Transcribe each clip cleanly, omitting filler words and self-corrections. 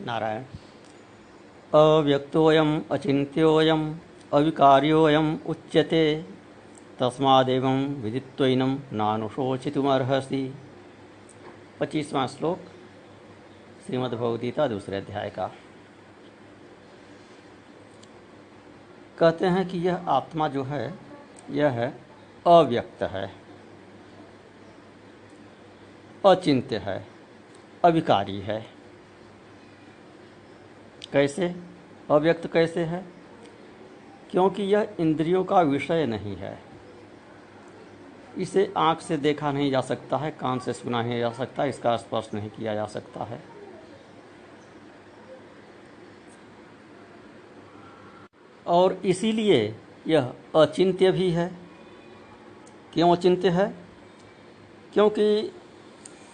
नारायण। अव्यक्तोऽयम् अचिन्त्योऽयम् अविकार्योऽयम् उच्यते तस्मादेवं विदित्वैनं नानुशोचितुमर्हसि। 25वां श्लोक श्रीमद्भगवद्गीता दूसरे अध्याय का। कहते हैं कि यह आत्मा जो है यह अव्यक्त है, अचिंत्य है, अविकारी है। कैसे अव्यक्त कैसे है? क्योंकि यह इंद्रियों का विषय नहीं है। इसे आँख से देखा नहीं जा सकता है, कान से सुना नहीं जा सकता, इसका स्पर्श नहीं किया जा सकता है। और इसीलिए यह अचिंत्य भी है। क्यों अचिंत्य है? क्योंकि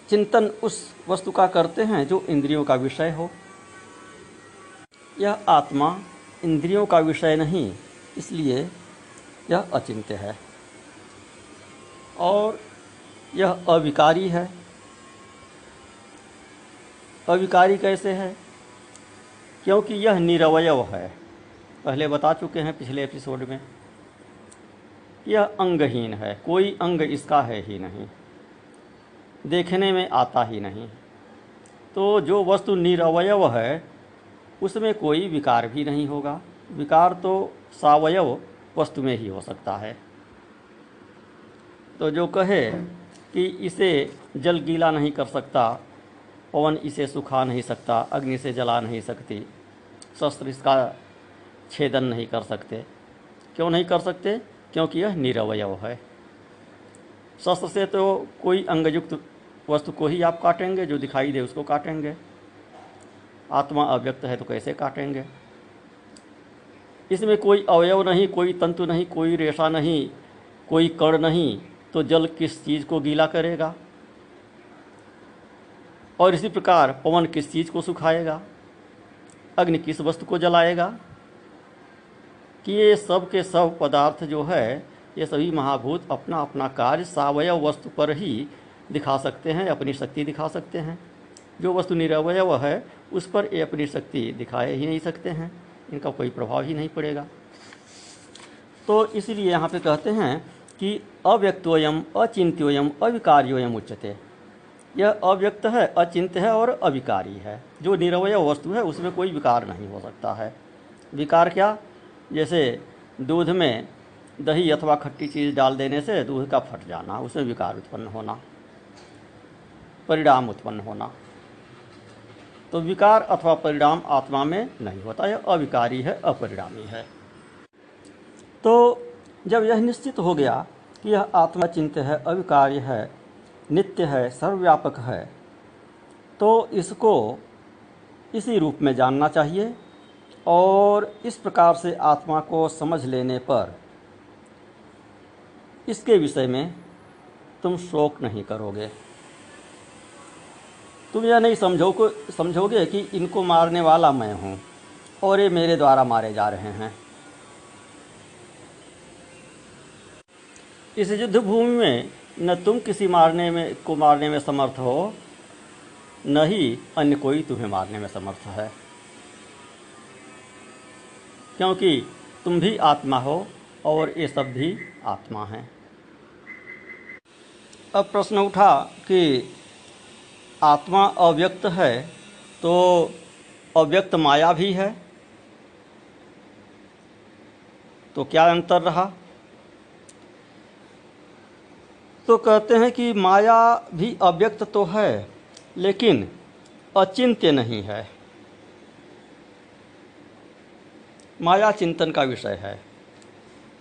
चिंतन उस वस्तु का करते हैं जो इंद्रियों का विषय हो। यह आत्मा इंद्रियों का विषय नहीं, इसलिए यह अचिंत्य है। और यह अविकारी है। अविकारी कैसे है? क्योंकि यह निरवयव है। पहले बता चुके हैं पिछले एपिसोड में। यह अंगहीन है, कोई अंग इसका है ही नहीं, देखने में आता ही नहीं। तो जो वस्तु निरवयव है उसमें कोई विकार भी नहीं होगा। विकार तो सावयव वस्तु में ही हो सकता है। तो जो कहे कि इसे जल गीला नहीं कर सकता, पवन इसे सुखा नहीं सकता, अग्नि से जला नहीं सकती, शस्त्र इसका छेदन नहीं कर सकते। क्यों नहीं कर सकते? क्योंकि यह निरवयव है। शस्त्र से तो कोई अंगयुक्त वस्तु को ही आप काटेंगे, जो दिखाई दे उसको काटेंगे। आत्मा अव्यक्त है तो कैसे काटेंगे? इसमें कोई अवयव नहीं, कोई तंतु नहीं, कोई रेशा नहीं, कोई कण नहीं, तो जल किस चीज़ को गीला करेगा? और इसी प्रकार पवन किस चीज़ को सुखाएगा? अग्नि किस वस्तु को जलाएगा? कि ये सब के सब पदार्थ जो है, ये सभी महाभूत अपना अपना कार्य सावयव वस्तु पर ही दिखा सकते हैं, अपनी शक्ति दिखा सकते हैं। जो वस्तु निरवयव है उस पर ये अपनी शक्ति दिखाए ही नहीं सकते हैं, इनका कोई प्रभाव ही नहीं पड़ेगा। तो इसलिए यहाँ पे कहते हैं कि अव्यक्तोयम अचिंत्योयम अविकार्योयम उच्यते। यह अव्यक्त है, अचिंत्य है और अविकारी है। जो निरवयव वस्तु है उसमें कोई विकार नहीं हो सकता है। विकार क्या? जैसे दूध में दही अथवा खट्टी चीज़ डाल देने से दूध का फट जाना, उसमें विकार उत्पन्न होना, परिणाम उत्पन्न होना। तो विकार अथवा परिणाम आत्मा में नहीं होता, यह अविकारी है, अपरिणामी है। तो जब यह निश्चित हो गया कि यह आत्मा चिंत्य है, अविकार्य है, नित्य है, सर्वव्यापक है, तो इसको इसी रूप में जानना चाहिए। और इस प्रकार से आत्मा को समझ लेने पर इसके विषय में तुम शोक नहीं करोगे। तुम यह नहीं समझोगे कि इनको मारने वाला मैं हूँ और ये मेरे द्वारा मारे जा रहे हैं। इस युद्ध भूमि में न तुम किसी मारने में समर्थ हो, न ही अन्य कोई तुम्हें मारने में समर्थ है, क्योंकि तुम भी आत्मा हो और ये सब भी आत्मा हैं। अब प्रश्न उठा कि आत्मा अव्यक्त है तो अव्यक्त माया भी है, तो क्या अंतर रहा? तो कहते हैं कि माया भी अव्यक्त तो है लेकिन अचिंत्य नहीं है। माया चिंतन का विषय है,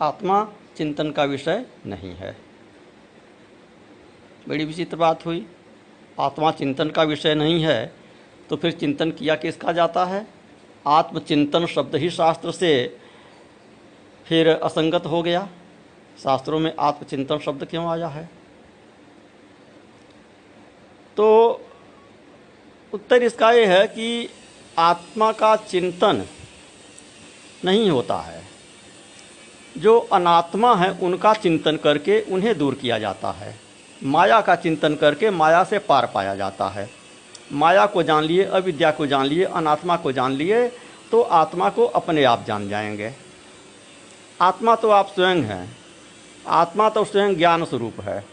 आत्मा चिंतन का विषय नहीं है। बड़ी विचित्र बात हुई। आत्मा चिंतन का विषय नहीं है तो फिर चिंतन किया किसका जाता है? आत्मचिंतन शब्द ही शास्त्र से फिर असंगत हो गया। शास्त्रों में आत्मचिंतन शब्द क्यों आया है? तो उत्तर इसका ये है कि आत्मा का चिंतन नहीं होता है। जो अनात्मा है उनका चिंतन करके उन्हें दूर किया जाता है। माया का चिंतन करके माया से पार पाया जाता है। माया को जान लिए, अविद्या को जान लिए, अनात्मा को जान लिए, तो आत्मा को अपने आप जान जाएंगे। आत्मा तो आप स्वयं हैं, आत्मा तो स्वयं ज्ञान स्वरूप है,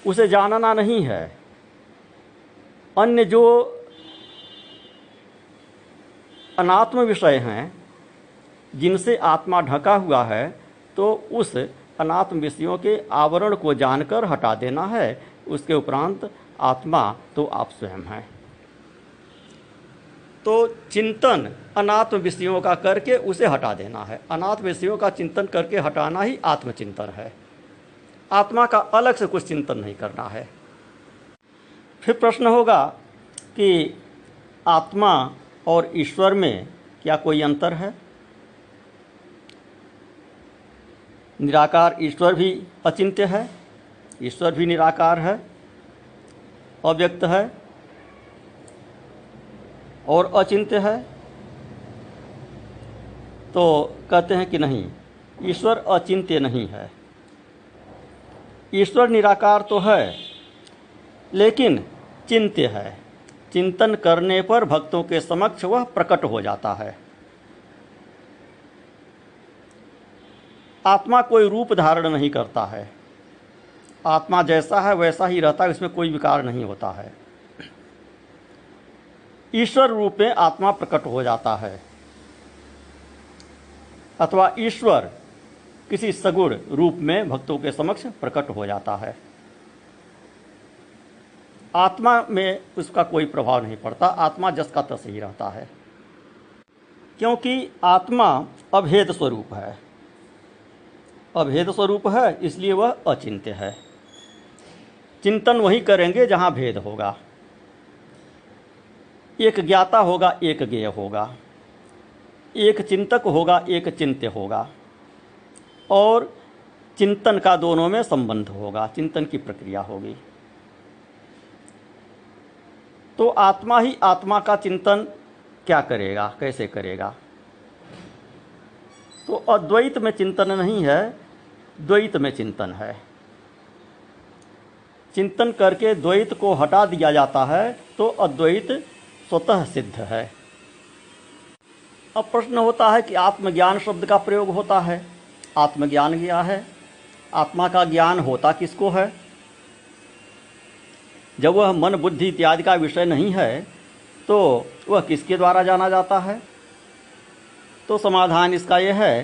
उसे जानना नहीं है। अन्य जो अनात्म विषय हैं जिनसे आत्मा ढका हुआ है, तो उस अनात्म विषयों के आवरण को जानकर हटा देना है। उसके उपरांत आत्मा तो आप स्वयं हैं। तो चिंतन अनात्म विषयों का करके उसे हटा देना है। अनात्म विषयों का चिंतन करके हटाना ही आत्मचिंतन है। आत्मा का अलग से कुछ चिंतन नहीं करना है। फिर प्रश्न होगा कि आत्मा और ईश्वर में क्या कोई अंतर है? निराकार ईश्वर भी अचिंत्य है, ईश्वर भी निराकार है, अव्यक्त है और अचिंत्य है। तो कहते हैं कि नहीं, ईश्वर अचिंत्य नहीं है। ईश्वर निराकार तो है लेकिन चिंत्य है। चिंतन करने पर भक्तों के समक्ष वह प्रकट हो जाता है। आत्मा कोई रूप धारण नहीं करता है। आत्मा जैसा है वैसा ही रहता है, इसमें कोई विकार नहीं होता है। ईश्वर रूप में आत्मा प्रकट हो जाता है, अथवा ईश्वर किसी सगुण रूप में भक्तों के समक्ष प्रकट हो जाता है। आत्मा में उसका कोई प्रभाव नहीं पड़ता, आत्मा जस का तस ही रहता है, क्योंकि आत्मा अभेद स्वरूप है। अभेद स्वरूप है इसलिए वह अचिंत्य है। चिंतन वही करेंगे जहाँ भेद होगा। एक ज्ञाता होगा, एक ज्ञेय होगा, एक चिंतक होगा, एक चिंत्य होगा, और चिंतन का दोनों में संबंध होगा, चिंतन की प्रक्रिया होगी। तो आत्मा ही आत्मा का चिंतन क्या करेगा, कैसे करेगा? तो अद्वैत में चिंतन नहीं है, द्वैत में चिंतन है। चिंतन करके द्वैत को हटा दिया जाता है तो अद्वैत स्वतः सिद्ध है। अब प्रश्न होता है कि आत्मज्ञान शब्द का प्रयोग होता है। आत्मज्ञान क्या है? आत्मा का ज्ञान होता किसको है? जब वह मन बुद्धि इत्यादि का विषय नहीं है तो वह किसके द्वारा जाना जाता है? तो समाधान इसका यह है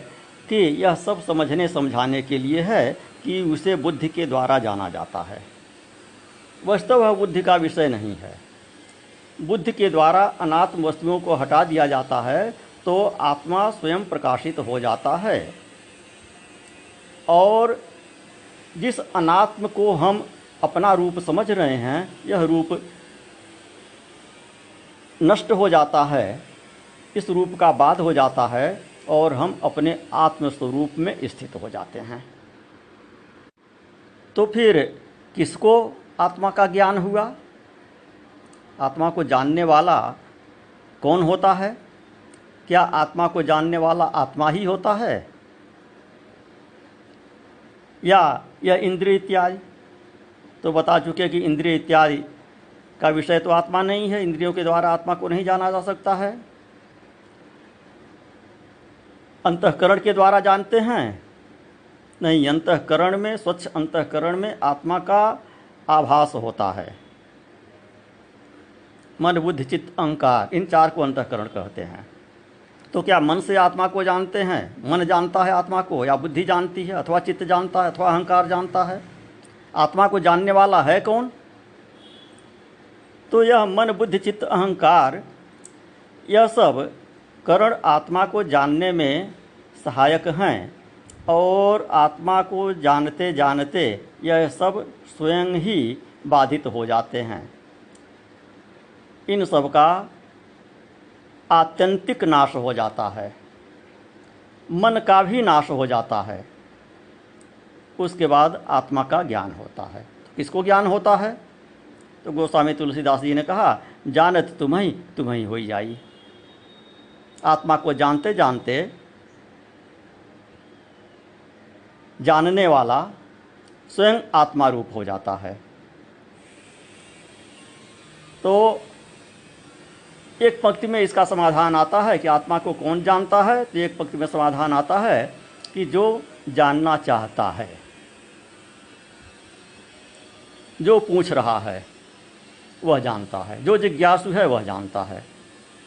कि यह सब समझने समझाने के लिए है कि उसे बुद्धि के द्वारा जाना जाता है। वास्तव वह बुद्धि का विषय नहीं है। बुद्धि के द्वारा अनात्म वस्तुओं को हटा दिया जाता है तो आत्मा स्वयं प्रकाशित हो जाता है, और जिस अनात्म को हम अपना रूप समझ रहे हैं, यह रूप नष्ट हो जाता है, इस रूप का बाध हो जाता है और हम अपने आत्मस्वरूप में स्थित हो जाते हैं। तो फिर किसको आत्मा का ज्ञान हुआ? आत्मा को जानने वाला कौन होता है? क्या आत्मा को जानने वाला आत्मा ही होता है, या यह इंद्रिय इत्यादि? तो बता चुके कि इंद्रिय इत्यादि का विषय तो आत्मा नहीं है, इंद्रियों के द्वारा आत्मा को नहीं जाना जा सकता है। अंतःकरण के द्वारा जानते हैं? नहीं, अंतःकरण में, स्वच्छ अंतःकरण में आत्मा का आभास होता है। मन बुद्धि चित्त अहंकार, इन चार को अंतःकरण कहते हैं। तो क्या मन से आत्मा को जानते हैं? मन जानता है आत्मा को, या बुद्धि जानती है, अथवा चित्त जानता है, अथवा अहंकार जानता है? आत्मा को जानने वाला है कौन? तो यह मन बुद्धि चित्त अहंकार, यह सब करण आत्मा को जानने में सहायक हैं, और आत्मा को जानते जानते यह सब स्वयं ही बाधित हो जाते हैं। इन सब का आत्यंतिक नाश हो जाता है, मन का भी नाश हो जाता है। उसके बाद आत्मा का ज्ञान होता है। तो किसको ज्ञान होता है? तो गोस्वामी तुलसीदास जी ने कहा, जानत तुम्हें होई जाई। आत्मा को जानते जानते जानने वाला स्वयं आत्मा रूप हो जाता है। तो एक पंक्ति में इसका समाधान आता है कि आत्मा को कौन जानता है, तो एक पंक्ति में समाधान आता है कि जो जानना चाहता है, जो पूछ रहा है वह जानता है, जो जिज्ञासु है वह जानता है।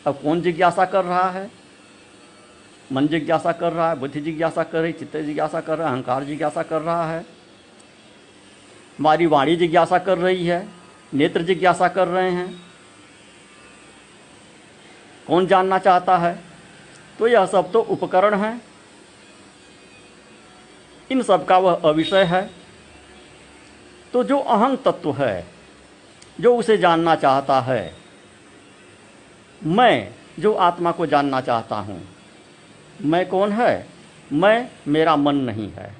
अब कौन जिज्ञासा कर रहा है? मन जिज्ञासा कर रहा है, बुद्धि जिज्ञासा कर रही, चित्त जिज्ञासा कर रहा है, अहंकार जिज्ञासा कर रहा है, हमारी वाणी जिज्ञासा कर रही है, नेत्र जिज्ञासा कर रहे हैं। कौन जानना चाहता है? तो यह सब तो उपकरण हैं, इन सब का वह अविषय है। तो जो अहं तत्व है, जो उसे जानना चाहता है, मैं जो आत्मा को जानना चाहता हूँ, मैं कौन है? मैं मेरा मन नहीं है,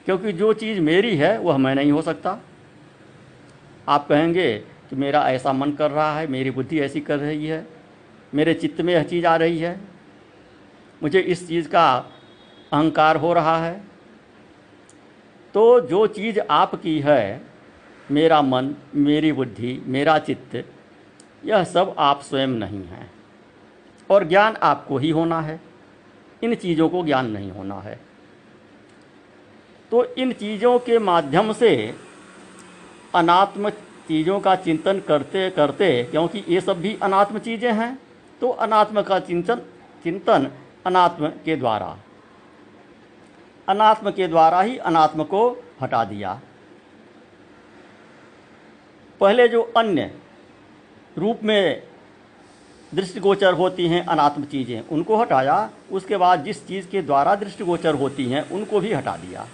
क्योंकि जो चीज़ मेरी है वह मैं नहीं हो सकता। आप कहेंगे कि मेरा ऐसा मन कर रहा है, मेरी बुद्धि ऐसी कर रही है, मेरे चित्त में यह चीज़ आ रही है, मुझे इस चीज़ का अहंकार हो रहा है। तो जो चीज़ आपकी है, मेरा मन, मेरी बुद्धि, मेरा चित्त, यह सब आप स्वयं नहीं हैं, और ज्ञान आपको ही होना है, इन चीज़ों को ज्ञान नहीं होना है। तो इन चीज़ों के माध्यम से अनात्म चीज़ों का चिंतन करते करते, क्योंकि ये सब भी अनात्म चीज़ें हैं, तो अनात्म का चिंतन अनात्म के द्वारा ही अनात्म को हटा दिया। पहले जो अन्य रूप में दृष्टिगोचर होती हैं अनात्म चीज़ें, उनको हटाया। उसके बाद जिस चीज़ के द्वारा दृष्टिगोचर होती हैं उनको भी हटा दिया।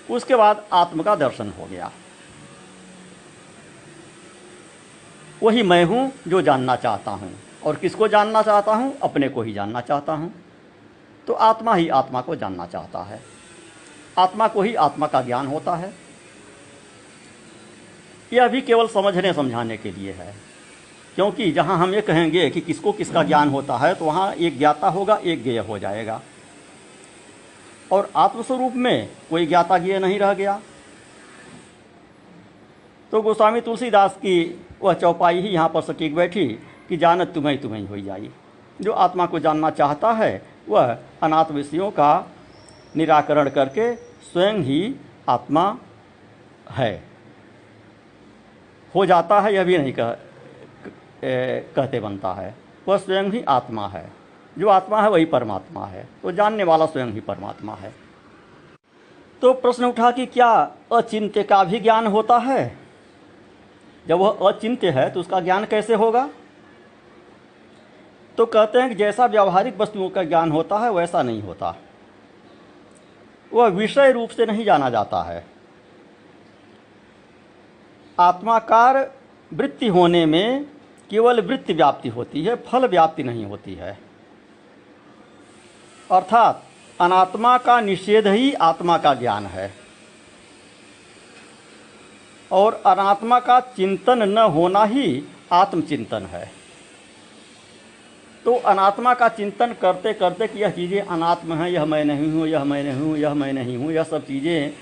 उसके बाद आत्म का दर्शन हो गया। वही मैं हूँ जो जानना चाहता हूँ। और किसको जानना चाहता हूँ? अपने को ही जानना चाहता हूँ। तो आत्मा ही आत्मा को जानना चाहता है, आत्मा को ही आत्मा का ज्ञान होता है। यह भी केवल समझने समझाने के लिए है, क्योंकि जहाँ हम ये कहेंगे कि किसको किसका ज्ञान होता है, तो वहाँ एक ज्ञाता होगा, एक ज्ञेय हो जाएगा, और आत्मस्वरूप में कोई ज्ञाता ज्ञेय नहीं रह गया। तो गोस्वामी तुलसीदास की वह चौपाई ही यहाँ पर सटीक बैठी कि जानत तुम्हें तुम्हें हो जाई। जो आत्मा को जानना चाहता है वह अनात्म विषयों का निराकरण करके स्वयं ही आत्मा है, हो जाता है। यह भी नहीं कहते बनता है, वह स्वयं ही आत्मा है। जो आत्मा है वही परमात्मा है, तो जानने वाला स्वयं ही परमात्मा है। तो प्रश्न उठा कि क्या अचिंत्य का भी ज्ञान होता है? जब वह अचिंत्य है तो उसका ज्ञान कैसे होगा? तो कहते हैं कि जैसा व्यावहारिक वस्तुओं का ज्ञान होता है वैसा नहीं होता। वह विषय रूप से नहीं जाना जाता है। आत्माकार वृत्ति होने में केवल वृत्ति व्याप्ति होती है, फल व्याप्ति नहीं होती है। अर्थात अनात्मा का निषेध ही आत्मा का ज्ञान है, और अनात्मा का चिंतन न होना ही आत्मचिंतन है। तो अनात्मा का चिंतन करते करते कि यह चीज़ें अनात्म हैं, यह मैं नहीं हूँ, यह मैं नहीं हूँ, यह मैं नहीं हूँ, यह सब चीज़ें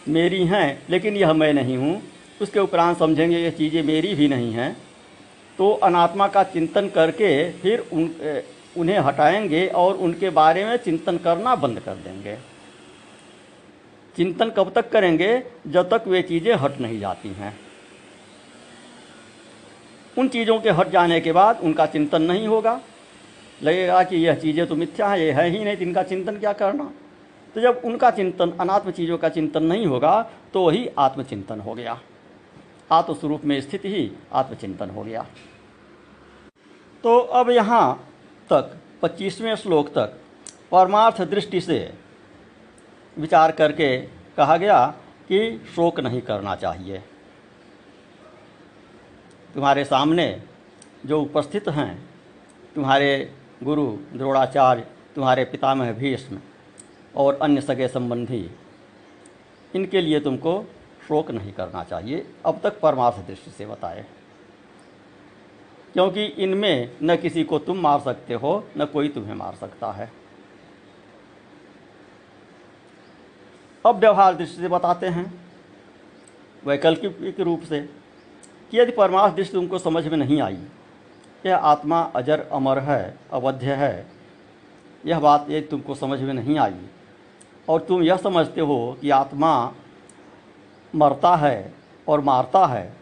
मेरी हैं लेकिन यह मैं नहीं हूँ, उसके उपरांत समझेंगे यह चीज़ें मेरी भी नहीं हैं। तो अनात्मा का चिंतन करके फिर उन्हें हटाएंगे और उनके बारे में चिंतन करना बंद कर देंगे। चिंतन कब तक करेंगे? जब तक वे चीज़ें हट नहीं जाती हैं। उन चीज़ों के हट जाने के बाद उनका चिंतन नहीं होगा, लगेगा कि यह चीज़ें तो मिथ्या हैं, ये है ही नहीं, तो इनका चिंतन क्या करना। तो जब उनका चिंतन, अनात्म चीज़ों का चिंतन नहीं होगा तो वही आत्मचिंतन हो गया। आत्मस्वरूप में स्थित ही आत्मचिंतन हो गया। तो अब यहाँ तक 25वें श्लोक तक परमार्थ दृष्टि से विचार करके कहा गया कि शोक नहीं करना चाहिए। तुम्हारे सामने जो उपस्थित हैं, तुम्हारे गुरु द्रोणाचार्य, तुम्हारे पितामह भीष्म और अन्य सगे संबंधी, इनके लिए तुमको शोक नहीं करना चाहिए। अब तक परमार्थ दृष्टि से बताए, क्योंकि इनमें न किसी को तुम मार सकते हो, न कोई तुम्हें मार सकता है। अब व्यवहार दृष्टि से बताते हैं, वैकल्पिक रूप से कि यदि परमार्थ दृष्टि तुमको समझ में नहीं आई, यह आत्मा अजर अमर है, अवध्य है, यह बात यदि तुमको समझ में नहीं आई और तुम यह समझते हो कि आत्मा मरता है और मारता है,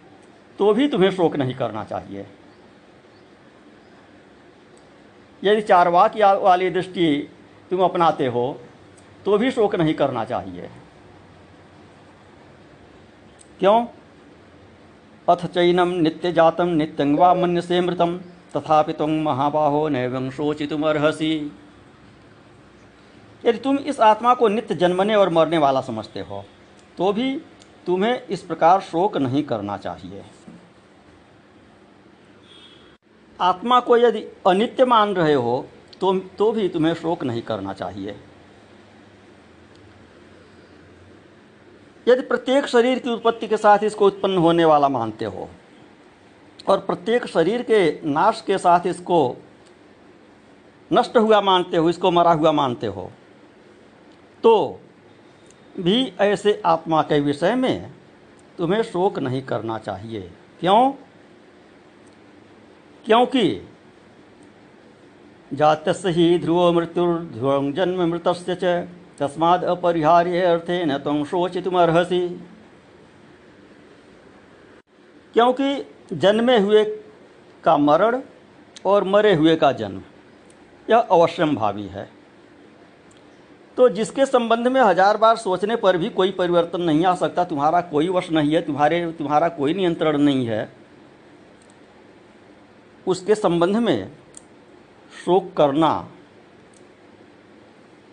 तो भी तुम्हें शोक नहीं करना चाहिए। यदि चार्वाक वाली दृष्टि तुम अपनाते हो तो भी शोक नहीं करना चाहिए। क्यों? अथ चैनम नित्य जातम नित्यं वा मन्यसे मृतम तथापि तुम महाबाहो नैवं शोचितुमर्हसि। यदि तुम इस आत्मा को नित्य जन्मने और मरने वाला समझते हो तो भी तुम्हें इस प्रकार शोक नहीं करना चाहिए। आत्मा को यदि अनित्य मान रहे हो तो भी तुम्हें शोक नहीं करना चाहिए। यदि प्रत्येक शरीर की उत्पत्ति के साथ इसको उत्पन्न होने वाला मानते हो और प्रत्येक शरीर के नाश के साथ इसको नष्ट हुआ मानते हो, इसको मरा हुआ मानते हो, तो भी ऐसे आत्मा के विषय में तुम्हें शोक नहीं करना चाहिए। क्यों? क्योंकि जातस्य ही ध्रुवो मृत्युर्ध्रुवं जन्म मृतस्य च तस्माद् अपरिहार्य अर्थेन त्वं शोचितुमर्हसि। क्योंकि जन्मे हुए का मरण और मरे हुए का जन्म यह अवश्यम भावी है। तो जिसके संबंध में 1000 बार सोचने पर भी कोई परिवर्तन नहीं आ सकता, तुम्हारा कोई वश नहीं है, तुम्हारा कोई नियंत्रण नहीं है, उसके संबंध में शोक करना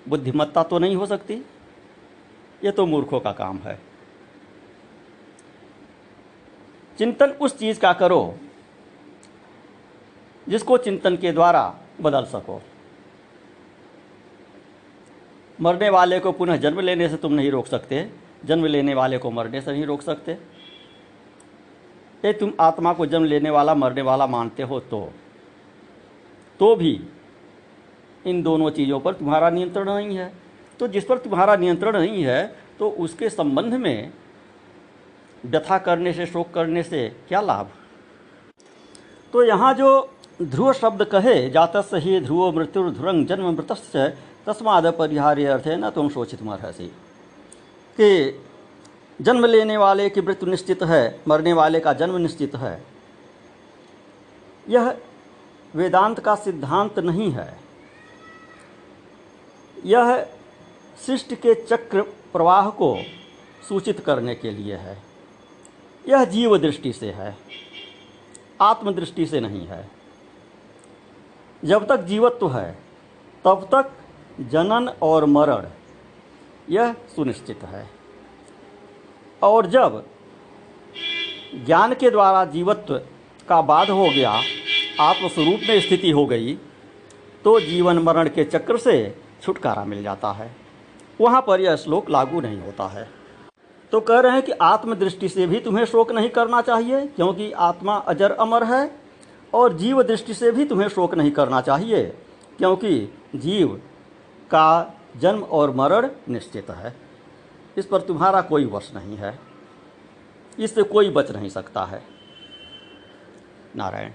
बुद्धिमत्ता तो नहीं हो सकती, ये तो मूर्खों का काम है। चिंतन उस चीज़ का करो जिसको चिंतन के द्वारा बदल सको। मरने वाले को पुनः जन्म लेने से तुम नहीं रोक सकते, जन्म लेने वाले को मरने से नहीं रोक सकते। ये तुम आत्मा को जन्म लेने वाला मरने वाला मानते हो तो भी इन दोनों चीज़ों पर तुम्हारा नियंत्रण नहीं है। तो जिस पर तुम्हारा नियंत्रण नहीं है तो उसके संबंध में व्यथा करने से, शोक करने से क्या लाभ? तो यहाँ जो ध्रुव शब्द कहे, जातस्य ही ध्रुवो मृत्युर्ध्रुवं जन्म मृतस्य तस्माद् अपरिहार्य अर्थेन त्वं शोचितुमर्हसि, कि जन्म लेने वाले की मृत्यु निश्चित है, मरने वाले का जन्म निश्चित है, यह वेदांत का सिद्धांत नहीं है। यह सृष्टि के चक्र प्रवाह को सूचित करने के लिए है। यह जीव दृष्टि से है, आत्मदृष्टि से नहीं है। जब तक जीवत्व है तब तक जनन और मरण यह सुनिश्चित है, और जब ज्ञान के द्वारा जीवत्व का बाध हो गया, आत्मस्वरूप में स्थिति हो गई, तो जीवन मरण के चक्र से छुटकारा मिल जाता है। वहाँ पर यह श्लोक लागू नहीं होता है। तो कह रहे हैं कि आत्मदृष्टि से भी तुम्हें शोक नहीं करना चाहिए, क्योंकि आत्मा अजर अमर है, और जीव दृष्टि से भी तुम्हें शोक नहीं करना चाहिए, क्योंकि जीव का जन्म और मरण निश्चित है। इस पर तुम्हारा कोई वश नहीं है, इससे कोई बच नहीं सकता है। नारायण।